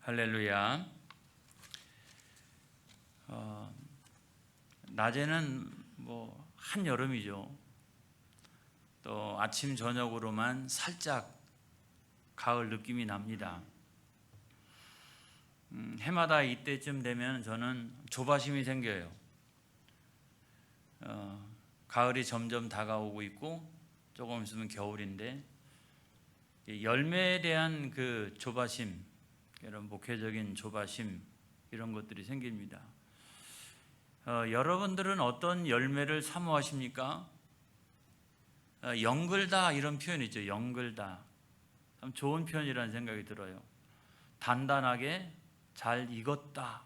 할렐루야. 낮에는 뭐 한여름이죠. 또 아침 저녁으로만 살짝 가을 느낌이 납니다. 해마다 이때쯤 되면 저는 조바심이 생겨요. 가을이 점점 다가오고 있고 조금 있으면 겨울인데 열매에 대한 그 조바심, 이런 목회적인 조바심, 이런 것들이 생깁니다. 여러분들은 어떤 열매를 사모하십니까? 영글다, 이런 표현 있죠. 영글다. 참 좋은 표현이라는 생각이 들어요. 단단하게 잘 익었다.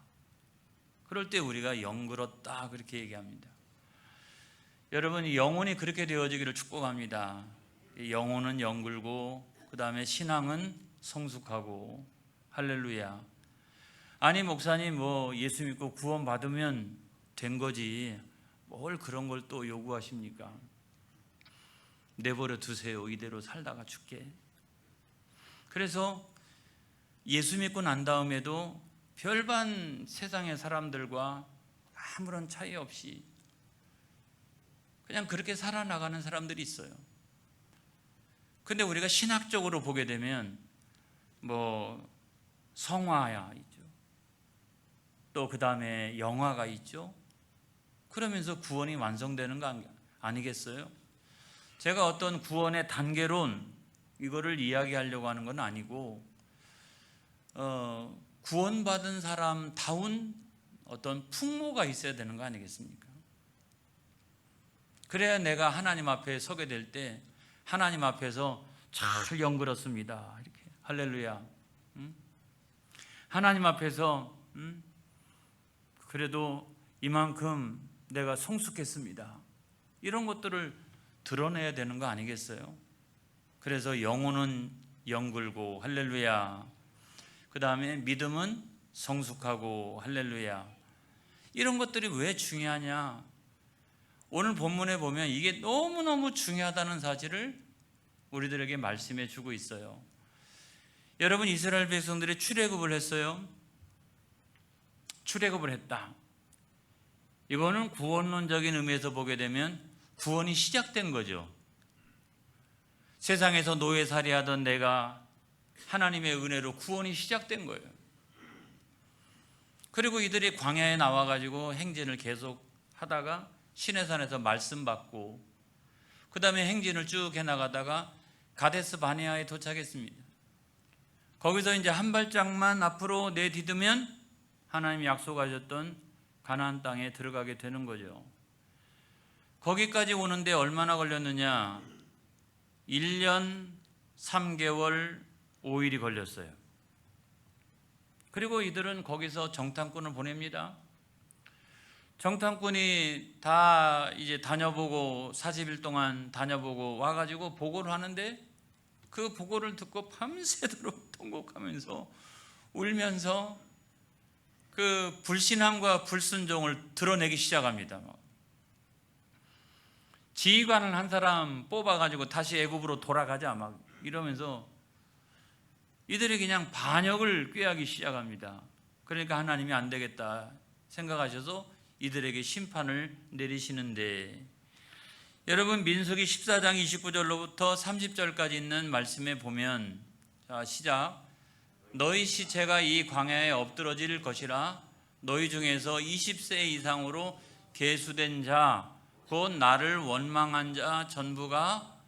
그럴 때 우리가 영글었다, 그렇게 얘기합니다. 여러분, 영혼이 그렇게 되어지기를 축복합니다. 영혼은 영글고 그 다음에 신앙은 성숙하고. 할렐루야. 아니 목사님, 뭐 예수 믿고 구원 받으면 된 거지 뭘 그런 걸 또 요구하십니까? 내버려 두세요. 이대로 살다가 죽게. 그래서 예수 믿고 난 다음에도 별반 세상의 사람들과 아무런 차이 없이 그냥 그렇게 살아나가는 사람들이 있어요. 근데 우리가 신학적으로 보게 되면 뭐 성화야 있죠. 또 그 다음에 영화가 있죠. 그러면서 구원이 완성되는 거 아니겠어요? 제가 어떤 구원의 단계론 이거를 이야기하려고 하는 건 아니고 구원받은 사람다운 어떤 풍모가 있어야 되는 거 아니겠습니까? 그래야 내가 하나님 앞에 서게 될 때 하나님 앞에서 잘 영글었습니다, 이렇게. 할렐루야. 하나님 앞에서 그래도 이만큼 내가 성숙했습니다, 이런 것들을 드러내야 되는 거 아니겠어요? 그래서 영혼은 영글고. 할렐루야. 그 다음에 믿음은 성숙하고. 할렐루야. 이런 것들이 왜 중요하냐? 오늘 본문에 보면 이게 너무너무 중요하다는 사실을 우리들에게 말씀해 주고 있어요. 여러분, 이스라엘 백성들이 출애굽을 했어요. 출애굽을 했다. 이거는 구원론적인 의미에서 보게 되면 구원이 시작된 거죠. 세상에서 노예살이하던 내가 하나님의 은혜로 구원이 시작된 거예요. 그리고 이들이 광야에 나와가지고 행진을 계속 하다가 시내산에서 말씀 받고 그 다음에 행진을 쭉 해나가다가 가데스 바네아에 도착했습니다. 거기서 이제 한 발짝만 앞으로 내디디면 하나님이 약속하셨던 가나안 땅에 들어가게 되는 거죠. 거기까지 오는데 얼마나 걸렸느냐? 1년 3개월 5일이 걸렸어요. 그리고 이들은 거기서 정탐꾼을 보냅니다. 정탐꾼이 다 이제 다녀보고 40일 동안 다녀보고 와가지고 보고를 하는데 그 보고를 듣고 밤새도록 통곡하면서 울면서 그 불신앙과 불순종을 드러내기 시작합니다. 지휘관을 한 사람 뽑아가지고 다시 애굽으로 돌아가자 막 이러면서 이들이 그냥 반역을 꾀하기 시작합니다. 그러니까 하나님이 안 되겠다 생각하셔서 이들에게 심판을 내리시는데, 여러분, 민수기 14장 29절로부터 30절까지 있는 말씀에 보면, 자, 시작. 너희 시체가 이 광야에 엎드러질 것이라. 너희 중에서 20세 이상으로 계수된 자, 곧 나를 원망한 자 전부가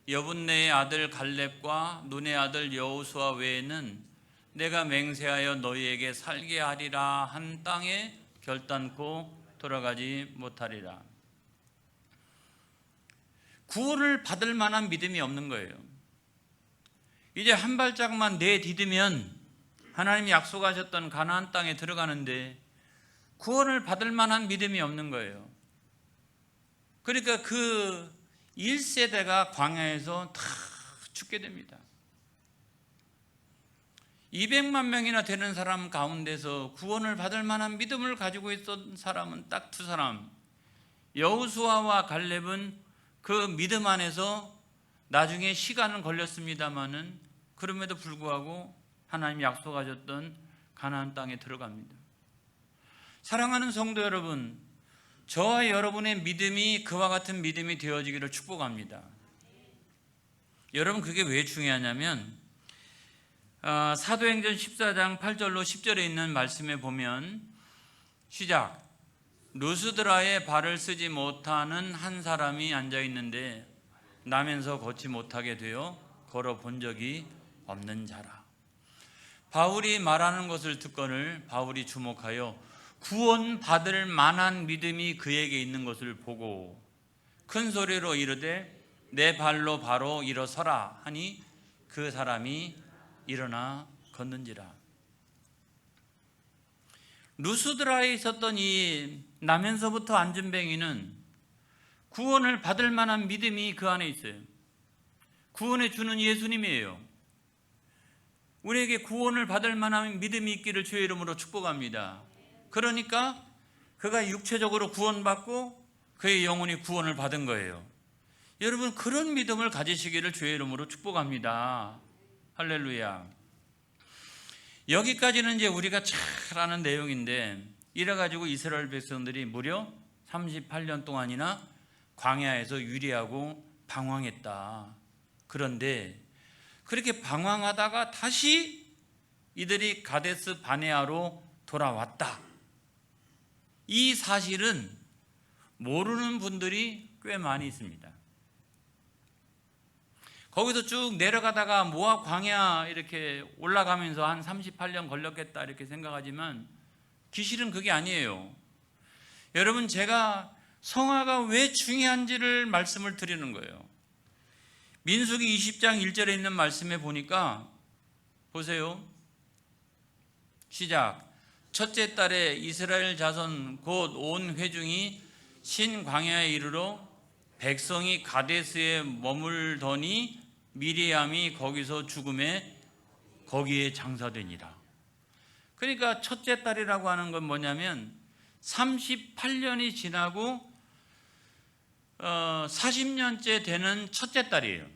여분네의 아들 갈렙과 눈의 아들 여호수아 외에는 내가 맹세하여 너희에게 살게 하리라 한 땅에 결단코 돌아가지 못하리라. 구원을 받을 만한 믿음이 없는 거예요. 이제 한 발짝만 내디디면 하나님이 약속하셨던 가나안 땅에 들어가는데 구원을 받을 만한 믿음이 없는 거예요. 그러니까 그 1세대가 광야에서 다 죽게 됩니다. 200만 명이나 되는 사람 가운데서 구원을 받을 만한 믿음을 가지고 있던 사람은 딱 두 사람, 여호수아와 갈렙은 그 믿음 안에서 나중에 시간은 걸렸습니다마는 그럼에도 불구하고 하나님이 약속하셨던 가나안 땅에 들어갑니다. 사랑하는 성도 여러분, 저와 여러분의 믿음이 그와 같은 믿음이 되어지기를 축복합니다. 여러분, 그게 왜 중요하냐면 사도행전 14장 8절로 10절에 있는 말씀에 보면 시작, 루스드라에 발을 쓰지 못하는 한 사람이 앉아 있는데 나면서 걷지 못하게 되어 걸어 본 적이 없는 자라. 바울이 말하는 것을 듣거늘 바울이 주목하여 구원받을 만한 믿음이 그에게 있는 것을 보고 큰 소리로 이르되 내 발로 바로 일어서라 하니 그 사람이 일어나 걷는지라. 루스드라에 있었던 이 나면서부터 앉은 뱅이는 구원을 받을 만한 믿음이 그 안에 있어요. 구원해 주는 예수님이에요. 우리에게 구원을 받을 만한 믿음이 있기를 주의 이름으로 축복합니다. 그러니까 그가 육체적으로 구원받고 그의 영혼이 구원을 받은 거예요. 여러분, 그런 믿음을 가지시기를 주의 이름으로 축복합니다. 할렐루야. 여기까지는 이제 우리가 잘 아는 내용인데, 이래가지고 이스라엘 백성들이 무려 38년 동안이나 광야에서 유리하고 방황했다. 그런데 그렇게 방황하다가 다시 이들이 가데스 바네아로 돌아왔다. 이 사실은 모르는 분들이 꽤 많이 있습니다. 거기서 쭉 내려가다가 모압 광야 이렇게 올라가면서 한 38년 걸렸겠다 이렇게 생각하지만 기실은 그게 아니에요. 여러분, 제가 성화가 왜 중요한지를 말씀을 드리는 거예요. 민수기 20장 1절에 있는 말씀에 보니까 보세요. 시작. 첫째 달에 이스라엘 자손 곧 온 회중이 신광야에 이르러 백성이 가데스에 머물더니 미리암이 거기서 죽음에 거기에 장사되니라. 그러니까 첫째 달이라고 하는 건 뭐냐면 38년이 지나고 40년째 되는 첫째 달이에요.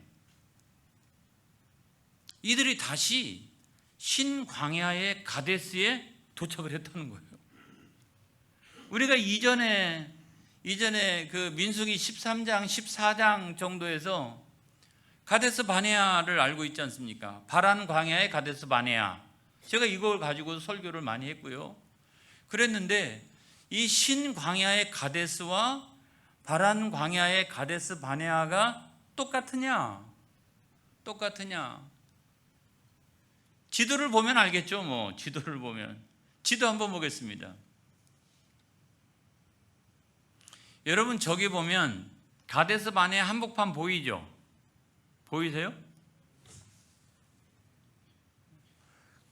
이들이 다시 신광야의 가데스에 도착을 했다는 거예요. 우리가 이전에 그 민수기 13장, 14장 정도에서 가데스 바네아를 알고 있지 않습니까? 바란 광야의 가데스 바네아. 제가 이걸 가지고 설교를 많이 했고요. 그랬는데 이 신광야의 가데스와 바란 광야의 가데스 바네아가 똑같으냐? 지도를 보면 알겠죠? 지도를 보면. 지도 한번 보겠습니다. 여러분, 저기 보면 가데스 바네아 한복판 보이죠? 보이세요?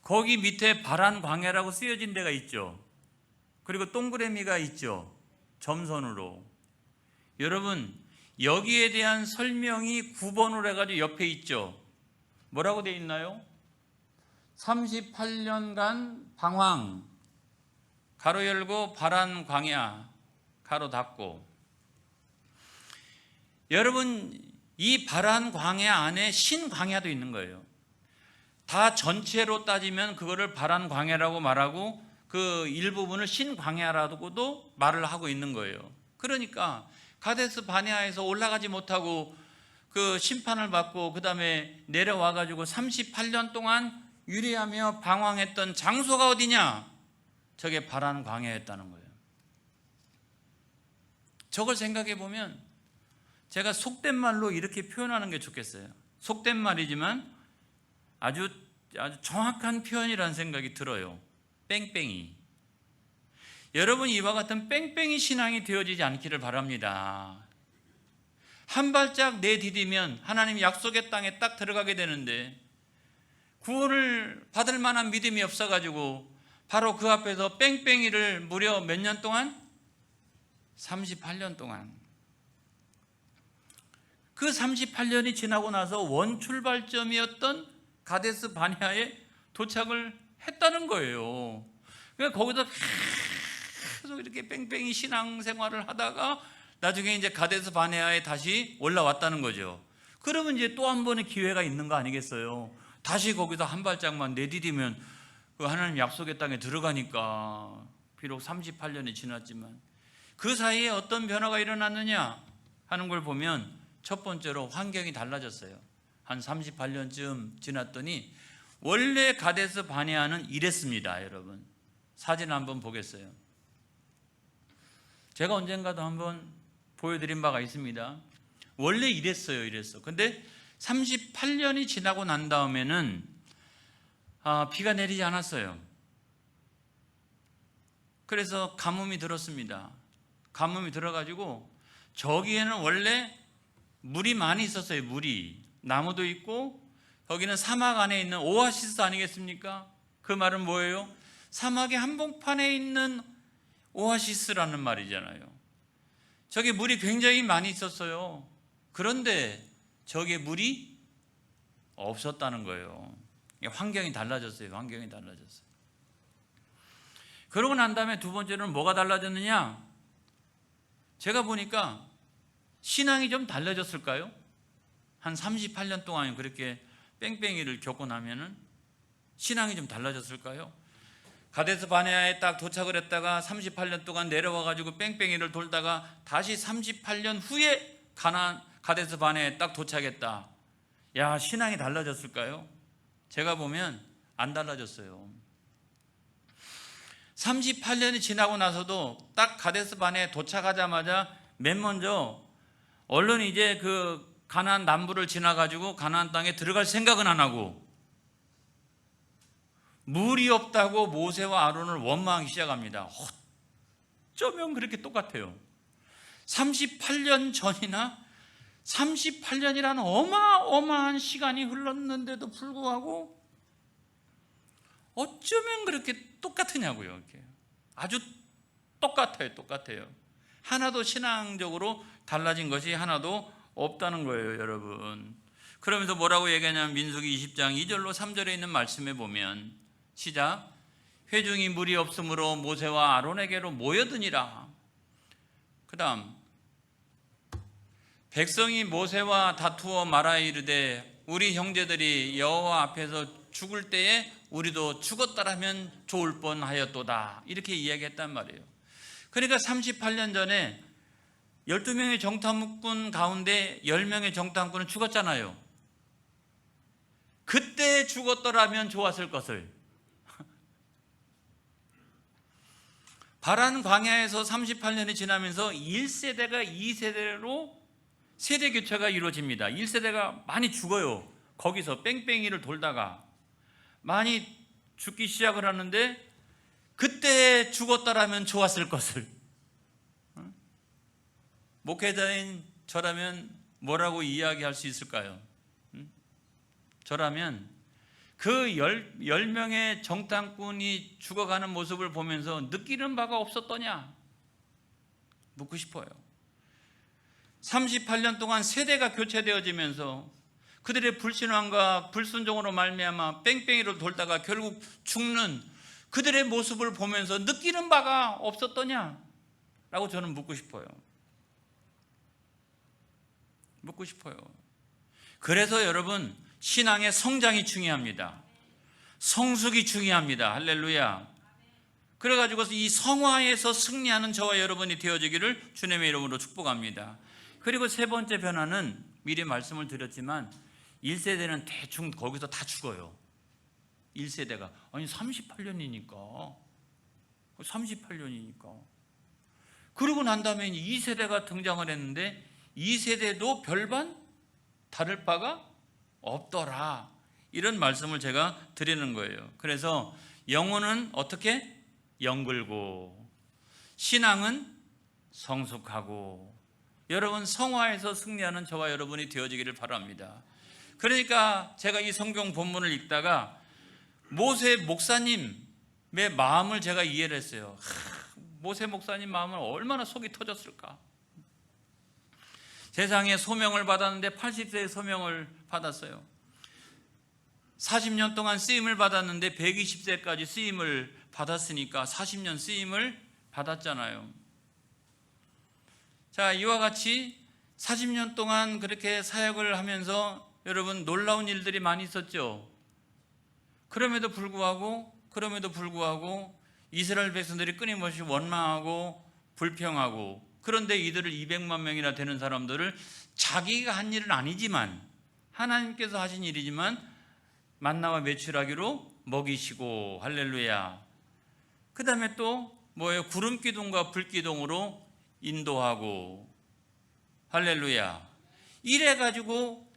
거기 밑에 바란 광야라고 쓰여진 데가 있죠. 그리고 동그라미가 있죠. 점선으로. 여러분, 여기에 대한 설명이 9번으로 해가지고 옆에 있죠. 뭐라고 되어 있나요? 38년간 방황, 가로 열고 바란 광야, 가로 닫고. 여러분, 이 바란 광야 안에 신광야도 있는 거예요. 다 전체로 따지면 그거를 바란 광야라고 말하고 그 일부분을 신광야라고도 말을 하고 있는 거예요. 그러니까 가데스 바네아에서 올라가지 못하고 그 심판을 받고 그 다음에 내려와 가지고 38년 동안 유리하며 방황했던 장소가 어디냐? 저게 바란 광야였다는 거예요. 저걸 생각해 보면 제가 속된 말로 이렇게 표현하는 게 좋겠어요. 속된 말이지만 아주 정확한 표현이라는 생각이 들어요. 뺑뺑이. 여러분, 이와 같은 뺑뺑이 신앙이 되어지지 않기를 바랍니다. 한 발짝 내디디면 하나님 약속의 땅에 딱 들어가게 되는데 구원을 받을 만한 믿음이 없어가지고 바로 그 앞에서 뺑뺑이를 무려 몇 년 동안? 38년 동안. 그 38년이 지나고 나서 원출발점이었던 가데스 바네아에 도착을 했다는 거예요. 그러니까 거기서 계속 이렇게 뺑뺑이 신앙생활을 하다가 나중에 이제 가데스 바네아에 다시 올라왔다는 거죠. 그러면 이제 또 한 번의 기회가 있는 거 아니겠어요? 다시 거기서 한 발짝만 내디디면 그 하나님 약속의 땅에 들어가니까 비록 38년이 지났지만 그 사이에 어떤 변화가 일어났느냐 하는 걸 보면 첫 번째로 환경이 달라졌어요. 한 38년쯤 지났더니 원래 가데스 바네아는 이랬습니다. 여러분 사진 한번 보겠어요. 제가 언젠가도 한번 보여드린 바가 있습니다. 원래 이랬어요. 근데 38년이 지나고 난 다음에는 비가 내리지 않았어요. 그래서 가뭄이 들었습니다. 가뭄이 들어가지고 저기에는 원래 물이 많이 있었어요. 물이 나무도 있고 거기는 사막 안에 있는 오아시스 아니겠습니까? 그 말은 뭐예요? 사막의 한복판에 있는 오아시스라는 말이잖아요. 저기 물이 굉장히 많이 있었어요. 그런데 저기에 물이 없었다는 거예요. 환경이 달라졌어요. 그러고 난 다음에 두 번째로는 뭐가 달라졌느냐? 제가 보니까 신앙이 좀 달라졌을까요? 한 38년 동안 그렇게 뺑뺑이를 겪고 나면은 신앙이 좀 달라졌을까요? 가데스 바네아에 딱 도착을 했다가 38년 동안 내려와 가지고 뺑뺑이를 돌다가 다시 38년 후에 가데스 바네아에 딱 도착했다. 야, 신앙이 달라졌을까요? 제가 보면 안 달라졌어요. 38년이 지나고 나서도 딱 가데스 바네아에 도착하자마자 맨 먼저 얼른 이제 그 가나안 남부를 지나 가지고 가나안 땅에 들어갈 생각은 안 하고 물이 없다고 모세와 아론을 원망하기 시작합니다. 어쩌면 그렇게 똑같아요. 38년 전이나 38년이라는 어마어마한 시간이 흘렀는데도 불구하고 어쩌면 그렇게 똑같으냐고요. 이렇게. 아주 똑같아요. 하나도 신앙적으로 달라진 것이 하나도 없다는 거예요, 여러분. 그러면서 뭐라고 얘기하냐면 민수기 20장 2절로 3절에 있는 말씀에 보면 시작. 회중이 물이 없으므로 모세와 아론에게로 모여드니라. 그 다음 백성이 모세와 다투어 말하여 이르되 우리 형제들이 여호와 앞에서 죽을 때에 우리도 죽었다라면 좋을 뻔하였도다. 이렇게 이야기했단 말이에요. 그러니까 38년 전에 12명의 정탐꾼 가운데 10명의 정탐꾼은 죽었잖아요. 그때 죽었더라면 좋았을 것을. 바란 광야에서 38년이 지나면서 1세대가 2세대로 세대 교체가 이루어집니다. 1세대가 많이 죽어요. 거기서 뺑뺑이를 돌다가 많이 죽기 시작을 하는데 그때 죽었더라면 좋았을 것을. 목회자인 저라면 뭐라고 이야기할 수 있을까요? 저라면 그 10명의 정탐꾼이 죽어가는 모습을 보면서 느끼는 바가 없었더냐? 묻고 싶어요. 38년 동안 세대가 교체되어지면서 그들의 불신앙과 불순종으로 말미암아 뺑뺑이를 돌다가 결국 죽는 그들의 모습을 보면서 느끼는 바가 없었더냐? 라고 저는 묻고 싶어요. 그래서 여러분 신앙의 성장이 중요합니다. 성숙이 중요합니다. 할렐루야. 그래가지고 이 성화에서 승리하는 저와 여러분이 되어지기를 주님의 이름으로 축복합니다. 그리고 세 번째 변화는 미리 말씀을 드렸지만 1세대는 대충 거기서 다 죽어요. 1세대가 아니 38년이니까 그러고 난 다음에 2세대가 등장을 했는데 2세대도 별반 다를 바가 없더라. 이런 말씀을 제가 드리는 거예요. 그래서 영혼은 어떻게? 영글고 신앙은 성숙하고 여러분 성화에서 승리하는 저와 여러분이 되어지기를 바랍니다. 그러니까 제가 이 성경 본문을 읽다가 모세 목사님의 마음을 제가 이해를 했어요. 모세 목사님 마음은 얼마나 속이 터졌을까. 세상에 소명을 받았는데 80세에 소명을 받았어요. 40년 동안 쓰임을 받았는데 120세까지 쓰임을 받았으니까 40년 쓰임을 받았잖아요. 자, 이와 같이 40년 동안 그렇게 사역을 하면서 여러분 놀라운 일들이 많이 있었죠. 그럼에도 불구하고 그럼에도 불구하고 이스라엘 백성들이 끊임없이 원망하고 불평하고, 그런데 이들을 200만 명이나 되는 사람들을 자기가 한 일은 아니지만 하나님께서 하신 일이지만 만나와 메추라기로 먹이시고, 할렐루야. 그 다음에 또 뭐예요? 구름 기둥과 불 기둥으로 인도하고, 할렐루야. 이래 가지고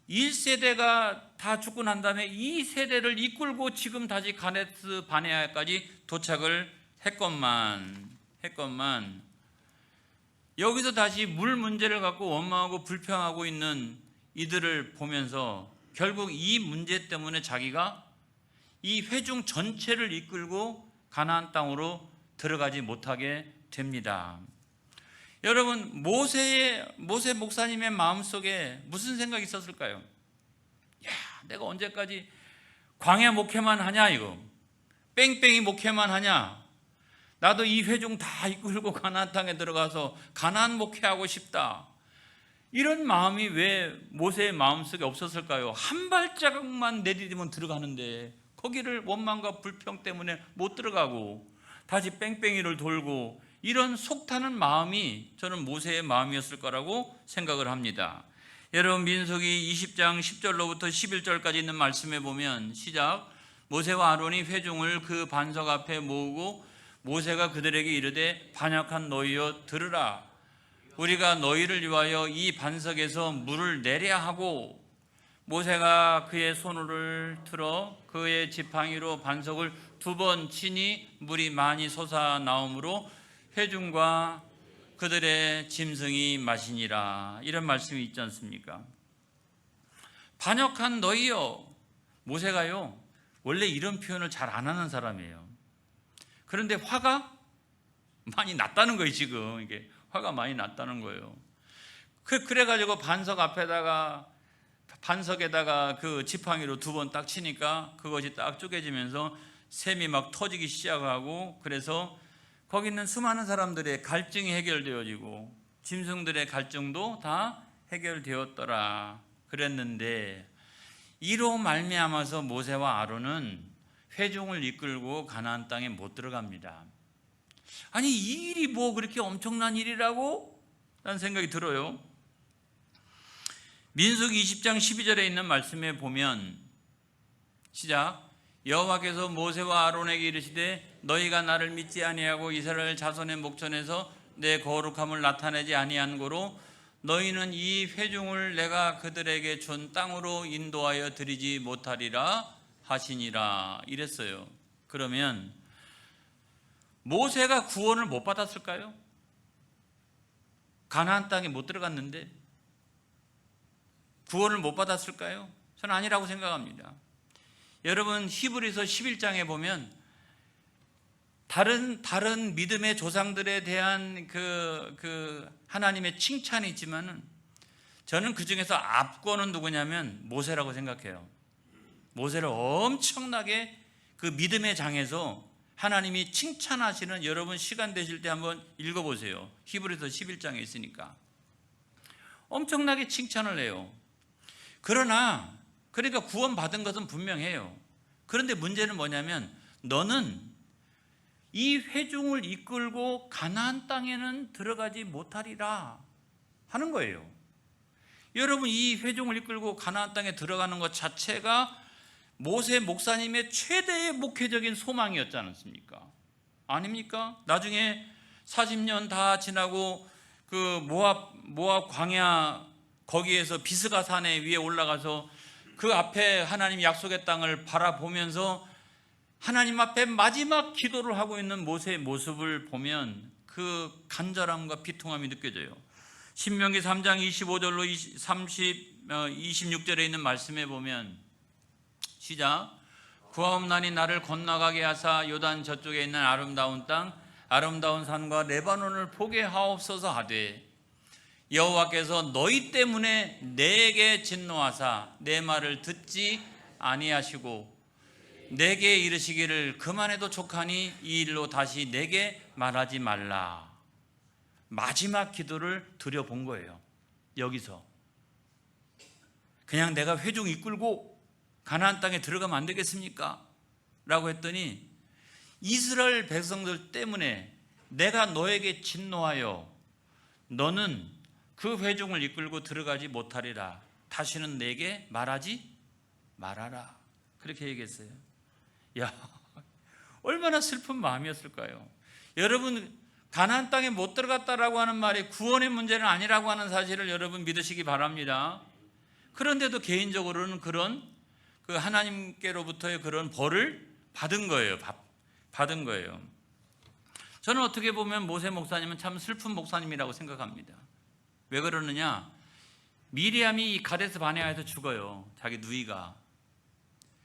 1세대가 다 죽고 난 다음에 이 세대를 이끌고 지금 다시 가데스 바네아까지 도착을 했건만 여기서 다시 물 문제를 갖고 원망하고 불평하고 있는 이들을 보면서 결국 이 문제 때문에 자기가 이 회중 전체를 이끌고 가나안 땅으로 들어가지 못하게 됩니다. 여러분, 모세 목사님의 마음속에 무슨 생각이 있었을까요? 야, 내가 언제까지 광야 목회만 하냐, 이거 뺑뺑이 목회만 하냐, 나도 이 회중 다 이끌고 가나안 땅에 들어가서 가나안 목회하고 싶다. 이런 마음이 왜 모세의 마음속에 없었을까요? 한 발자국만 내디디면 들어가는데 거기를 원망과 불평 때문에 못 들어가고 다시 뺑뺑이를 돌고, 이런 속타는 마음이 저는 모세의 마음이었을 거라고 생각을 합니다. 여러분, 민수기 20장 10절로부터 11절까지 있는 말씀에 보면, 시작. 모세와 아론이 회중을 그 반석 앞에 모으고 모세가 그들에게 이르되, 반역한 너희여 들으라. 우리가 너희를 위하여 이 반석에서 물을 내려야 하고, 모세가 그의 손을 틀어 그의 지팡이로 반석을 2번 치니 물이 많이 솟아나오므로 회중과 그들의 짐승이 마시니라. 이런 말씀이 있지 않습니까? 반역한 너희여. 모세가요, 원래 이런 표현을 잘 안 하는 사람이에요. 그런데 화가 많이 났다는 거예요. 지금 이게 화가 많이 났다는 거예요. 그래가지고 반석에다가 그 지팡이로 2번 딱 치니까 그것이 딱 쪼개지면서 샘이 막 터지기 시작하고, 그래서 거기 있는 수많은 사람들의 갈증이 해결되어지고 짐승들의 갈증도 다 해결되었더라 그랬는데, 이로 말미암아서 모세와 아론은 회중을 이끌고 가나안 땅에 못 들어갑니다. 아니, 이 일이 뭐 그렇게 엄청난 일이라고? 라는 생각이 들어요. 민수기 20장 12절에 있는 말씀에 보면, 시작. 여호와께서 모세와 아론에게 이르시되, 너희가 나를 믿지 아니하고 이스라엘 자손의 목전에서 내 거룩함을 나타내지 아니한 고로 너희는 이 회중을 내가 그들에게 준 땅으로 인도하여 드리지 못하리라 하시니라. 이랬어요. 그러면 모세가 구원을 못 받았을까요? 가나안 땅에 못 들어갔는데 구원을 못 받았을까요? 저는 아니라고 생각합니다. 여러분, 히브리서 11장에 보면 다른 믿음의 조상들에 대한 그 하나님의 칭찬이 있지만은, 저는 그 중에서 앞권은 누구냐면 모세라고 생각해요. 모세를 엄청나게 그 믿음의 장에서 하나님이 칭찬하시는, 여러분 시간 되실 때 한번 읽어보세요. 히브리서 11장에 있으니까 엄청나게 칭찬을 해요. 그러니까 구원받은 것은 분명해요. 그런데 문제는 뭐냐면, 너는 이 회중을 이끌고 가나안 땅에는 들어가지 못하리라 하는 거예요. 여러분, 이 회중을 이끌고 가나안 땅에 들어가는 것 자체가 모세 목사님의 최대의 목회적인 소망이었지 않습니까? 아닙니까? 나중에 40년 다 지나고 그 모압 광야 거기에서 비스가 산에 위에 올라가서 그 앞에 하나님 약속의 땅을 바라보면서 하나님 앞에 마지막 기도를 하고 있는 모세의 모습을 보면 그 간절함과 비통함이 느껴져요. 신명기 3장 25절로 26절에 있는 말씀에 보면, 시작. 구하옵나니 나를 건너가게 하사 요단 저쪽에 있는 아름다운 땅, 아름다운 산과 레바논을 보게 하옵소서 하되, 여호와께서 너희 때문에 내게 진노하사 내 말을 듣지 아니하시고 내게 이르시기를 그만해도 족하니 이 일로 다시 내게 말하지 말라. 마지막 기도를 드려본 거예요. 여기서 그냥 내가 회중 이끌고 가나안 땅에 들어가면 안 되겠습니까? 라고 했더니 이스라엘 백성들 때문에 내가 너에게 진노하여 너는 그 회중을 이끌고 들어가지 못하리라. 다시는 내게 말하지 말아라. 그렇게 얘기했어요. 야, 얼마나 슬픈 마음이었을까요? 여러분, 가나안 땅에 못 들어갔다라고 하는 말이 구원의 문제는 아니라고 하는 사실을 여러분 믿으시기 바랍니다. 그런데도 개인적으로는 그런 그 하나님께로부터의 그런 벌을 받은 거예요. 받은 거예요. 저는 어떻게 보면 모세 목사님은 참 슬픈 목사님이라고 생각합니다. 왜 그러느냐? 미리암이 이 가데스 바네아에서 죽어요. 자기 누이가.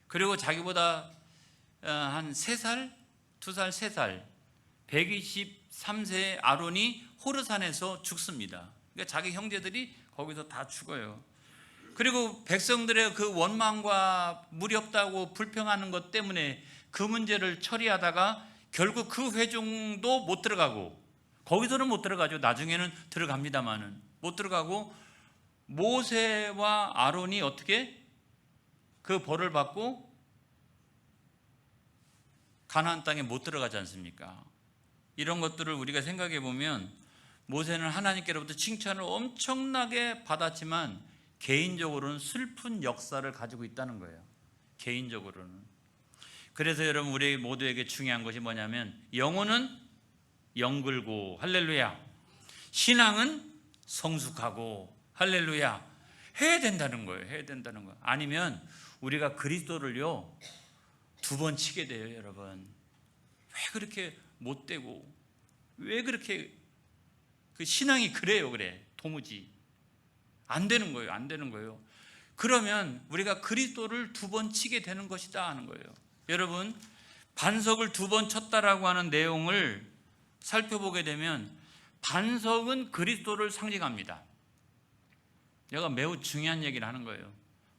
그리고 자기보다 한 3살, 2살, 3살 123세의 아론이 호르산에서 죽습니다. 그러니까 자기 형제들이 거기서 다 죽어요. 그리고 백성들의 그 원망과 무렵다고 불평하는 것 때문에 그 문제를 처리하다가 결국 그 회중도 못 들어가고, 거기서는 못 들어가죠. 나중에는 들어갑니다만은 못 들어가고, 모세와 아론이 어떻게 그 벌을 받고 가나안 땅에 못 들어가지 않습니까? 이런 것들을 우리가 생각해 보면 모세는 하나님께로부터 칭찬을 엄청나게 받았지만 개인적으로는 슬픈 역사를 가지고 있다는 거예요. 개인적으로는. 그래서 여러분, 우리 모두에게 중요한 것이 뭐냐면 영혼은 영글고 할렐루야, 신앙은 성숙하고 할렐루야 해야 된다는 거예요. 해야 된다는 거예요. 아니면 우리가 그리스도를요 2번 치게 돼요. 여러분, 왜 그렇게 못되고 왜 그렇게 그 신앙이 그래요. 그래 도무지 안 되는 거예요. 안 되는 거예요. 그러면 우리가 그리스도를 2번 치게 되는 것이다 하는 거예요. 여러분, 반석을 2번 쳤다라고 하는 내용을 살펴보게 되면 반석은 그리스도를 상징합니다. 내가 매우 중요한 얘기를 하는 거예요.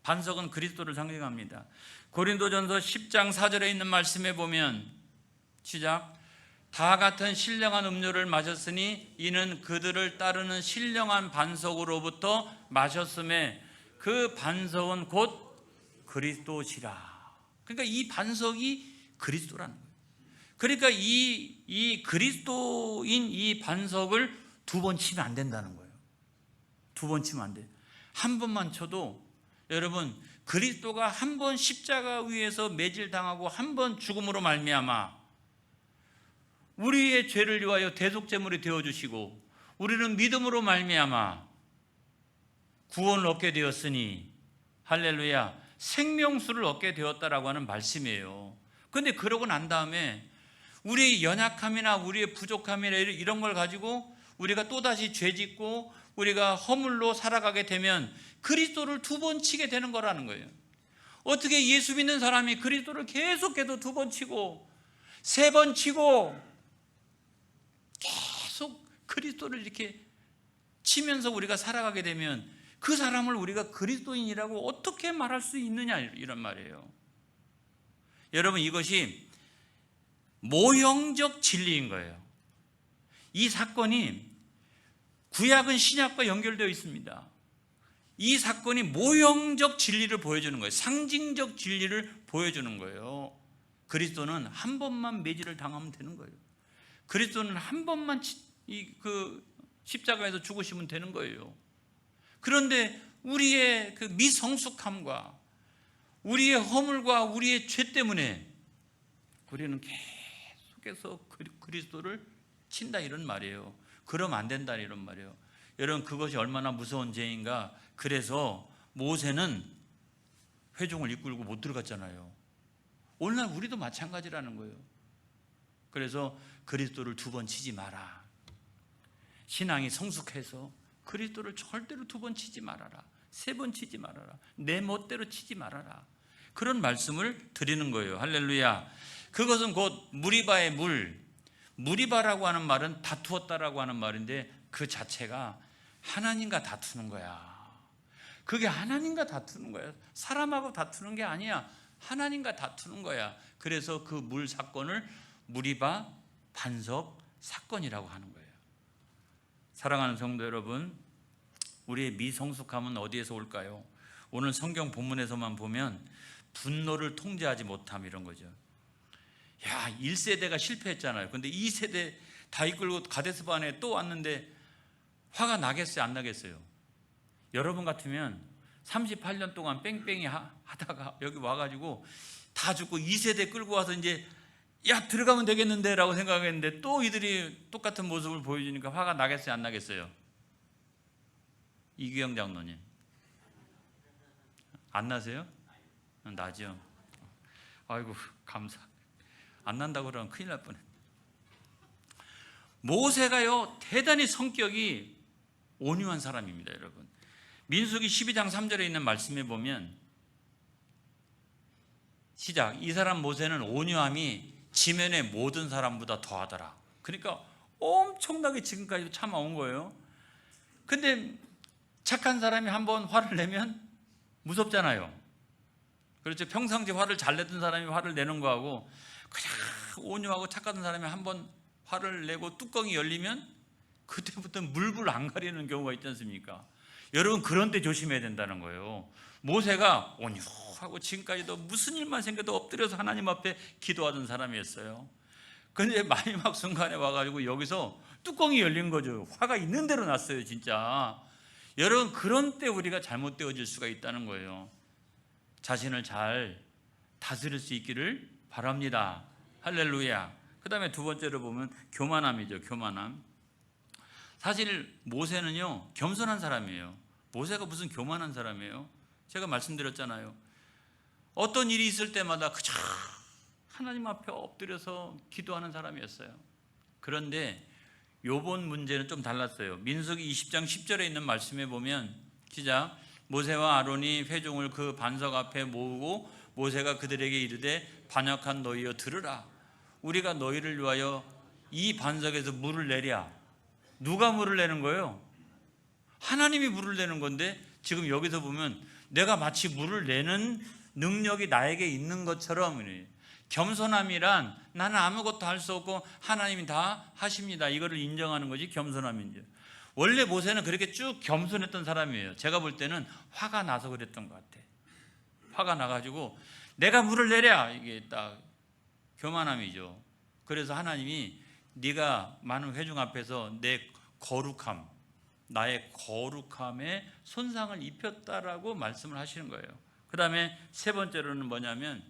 반석은 그리스도를 상징합니다. 고린도전서 10장 4절에 있는 말씀에 보면 시작, 다 같은 신령한 음료를 마셨으니 이는 그들을 따르는 신령한 반석으로부터 마셨음에 그 반석은 곧 그리스도시라. 그러니까 이 반석이 그리스도라는 거예요. 그러니까 이 그리스도인 이 반석을 2번 치면 안 된다는 거예요. 2번 치면 안 돼요. 한 번만 쳐도 여러분, 그리스도가 한 번 십자가 위에서 매질당하고 한 번 죽음으로 말미암아 우리의 죄를 위하여 대속제물이 되어주시고 우리는 믿음으로 말미암아 구원을 얻게 되었으니 할렐루야 생명수를 얻게 되었다라고 하는 말씀이에요. 그런데 그러고 난 다음에 우리의 연약함이나 우리의 부족함이나 이런 걸 가지고 우리가 또다시 죄짓고 우리가 허물로 살아가게 되면 그리스도를 2번 치게 되는 거라는 거예요. 어떻게 예수 믿는 사람이 그리스도를 계속해서 2번 치고 3번 치고 계속 그리스도를 이렇게 치면서 우리가 살아가게 되면 그 사람을 우리가 그리스도인이라고 어떻게 말할 수 있느냐 이런 말이에요. 여러분, 이것이 모형적 진리인 거예요. 이 사건이 구약은 신약과 연결되어 있습니다. 이 사건이 모형적 진리를 보여주는 거예요. 상징적 진리를 보여주는 거예요. 그리스도는 한 번만 매질을 당하면 되는 거예요. 그리스도는 한 번만 십자가에서 죽으시면 되는 거예요. 그런데 우리의 그 미성숙함과 우리의 허물과 우리의 죄 때문에 우리는 계속해서 그리스도를 친다 이런 말이에요. 그러면 안 된다 이런 말이에요. 여러분, 그것이 얼마나 무서운 죄인가. 그래서 모세는 회중을 이끌고 못 들어갔잖아요. 오늘날 우리도 마찬가지라는 거예요. 그래서 그리스도를 2번 치지 마라. 신앙이 성숙해서 그리스도를 절대로 2번 치지 말아라. 3번 치지 말아라. 내 멋대로 치지 말아라. 그런 말씀을 드리는 거예요. 할렐루야. 그것은 곧 무리바의 물. 무리바라고 하는 말은 다투었다라고 하는 말인데 그 자체가 하나님과 다투는 거야. 그게 하나님과 다투는 거야. 사람하고 다투는 게 아니야. 하나님과 다투는 거야. 그래서 그 물 사건을 무리바 반석 사건이라고 하는 거예요. 사랑하는 성도 여러분, 우리의 미성숙함은 어디에서 올까요? 오늘 성경 본문에서만 보면 분노를 통제하지 못함 이런 거죠. 야, 1세대가 실패했잖아요. 근데 2세대 다 이끌고 가데스 바네에 또 왔는데 화가 나겠어요, 안 나겠어요? 여러분 같으면 38년 동안 뺑뺑이 하다가 여기 와가지고 다 죽고 2세대 끌고 와서 이제 야, 들어가면 되겠는데 라고 생각했는데 또 이들이 똑같은 모습을 보여주니까 화가 나겠어요, 안 나겠어요? 이규영 장로님 안 나세요? 나죠. 아이고, 감사. 안 난다고 그러면 큰일 날 뻔해. 모세가요, 대단히 성격이 온유한 사람입니다, 여러분. 민수기 12장 3절에 있는 말씀에 보면 시작. 이 사람 모세는 온유함이 지면의 모든 사람보다 더하더라. 그러니까 엄청나게 지금까지 참아온 거예요. 근데 착한 사람이 한번 화를 내면 무섭잖아요. 그렇죠. 평상시 화를 잘 내던 사람이 화를 내는 거하고 그냥 온유하고 착한 사람이 한번 화를 내고 뚜껑이 열리면 그때부터 물불 안 가리는 경우가 있지 않습니까? 여러분, 그런 때 조심해야 된다는 거예요. 모세가 온유하고 지금까지도 무슨 일만 생겨도 엎드려서 하나님 앞에 기도하던 사람이었어요. 그런데 마지막 순간에 와가지고 여기서 뚜껑이 열린 거죠. 화가 있는 대로 났어요, 진짜. 여러분, 그런 때 우리가 잘못되어질 수가 있다는 거예요. 자신을 잘 다스릴 수 있기를 바랍니다. 할렐루야. 그 다음에 두 번째로 보면 교만함이죠. 교만함. 사실 모세는요, 겸손한 사람이에요. 모세가 무슨 교만한 사람이에요? 제가 말씀드렸잖아요. 어떤 일이 있을 때마다 그저 하나님 앞에 엎드려서 기도하는 사람이었어요. 그런데 요번 문제는 좀 달랐어요. 민수기 20장 10절에 있는 말씀에 보면 시작. 모세와 아론이 회중을 그 반석 앞에 모으고 모세가 그들에게 이르되 반역한 너희여 들으라. 우리가 너희를 위하여 이 반석에서 물을 내랴. 누가 물을 내는 거예요? 하나님이 물을 내는 건데 지금 여기서 보면 내가 마치 물을 내는 능력이 나에게 있는 것처럼 겸손함이란 나는 아무것도 할 수 없고 하나님이 다 하십니다. 이거를 인정하는 것이 겸손함인지. 원래 모세는 그렇게 쭉 겸손했던 사람이에요. 제가 볼 때는 화가 나서 그랬던 것 같아. 화가 나가지고 내가 물을 내랴. 이게 딱 교만함이죠. 그래서 하나님이 네가 많은 회중 앞에서 내 거룩함, 나의 거룩함에 손상을 입혔다라고 말씀을 하시는 거예요. 그 다음에 세 번째로는 뭐냐면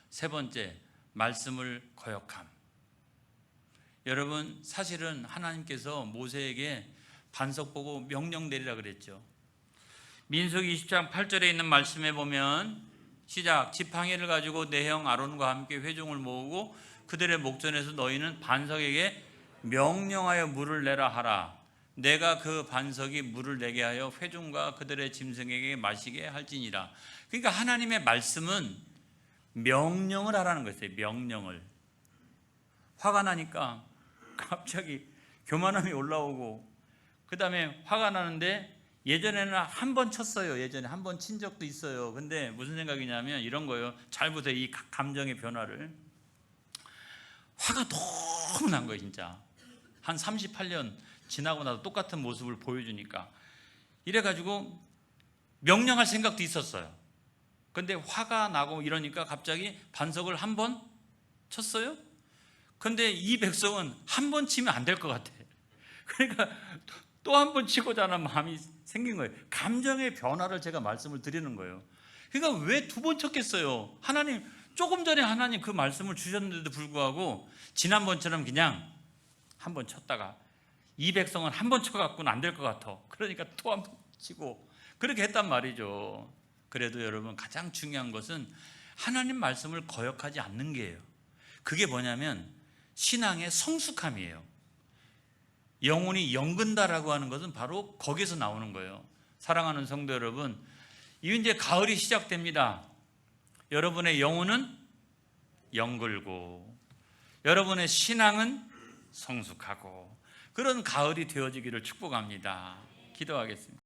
세 번째, 말씀을 거역함. 여러분, 사실은 하나님께서 모세에게 반석 보고 명령 내리라 그랬죠. 민수기 20장 8절에 있는 말씀에 보면 시작. 지팡이를 가지고 내 형 아론과 함께 회중을 모으고 그들의 목전에서 너희는 반석에게 명령하여 물을 내라 하라. 내가 그 반석이 물을 내게 하여 회중과 그들의 짐승에게 마시게 할지니라. 그러니까 하나님의 말씀은 명령을 하라는 거였어요. 명령을. 화가 나니까 갑자기 교만함이 올라오고 그 다음에 화가 나는데 예전에는 한 번 쳤어요. 예전에 한 번 친 적도 있어요. 근데 무슨 생각이냐면 이런 거예요. 잘 보세요. 이 감정의 변화를. 화가 너무 난 거예요, 진짜. 한 38년 지나고 나서 똑같은 모습을 보여주니까. 이래가지고 명령할 생각도 있었어요. 근데 화가 나고 이러니까 갑자기 반석을 한 번 쳤어요. 근데 이 백성은 한 번 치면 안 될 것 같아. 그러니까 또 한 번 치고자 하는 마음이 생긴 거예요. 감정의 변화를 제가 말씀을 드리는 거예요. 그러니까 왜 두 번 쳤겠어요? 하나님, 조금 전에 하나님 그 말씀을 주셨는데도 불구하고 지난번처럼 그냥 한 번 쳤다가 이 백성은 한 번 쳐갖고는 안 될 것 같아. 그러니까 또 한 번 치고 그렇게 했단 말이죠. 그래도 여러분, 가장 중요한 것은 하나님 말씀을 거역하지 않는 게예요. 그게 뭐냐면 신앙의 성숙함이에요. 영혼이 영근다라고 하는 것은 바로 거기서 나오는 거예요. 사랑하는 성도 여러분, 이제 가을이 시작됩니다. 여러분의 영혼은 영글고 여러분의 신앙은 성숙하고 그런 가을이 되어지기를 축복합니다. 기도하겠습니다.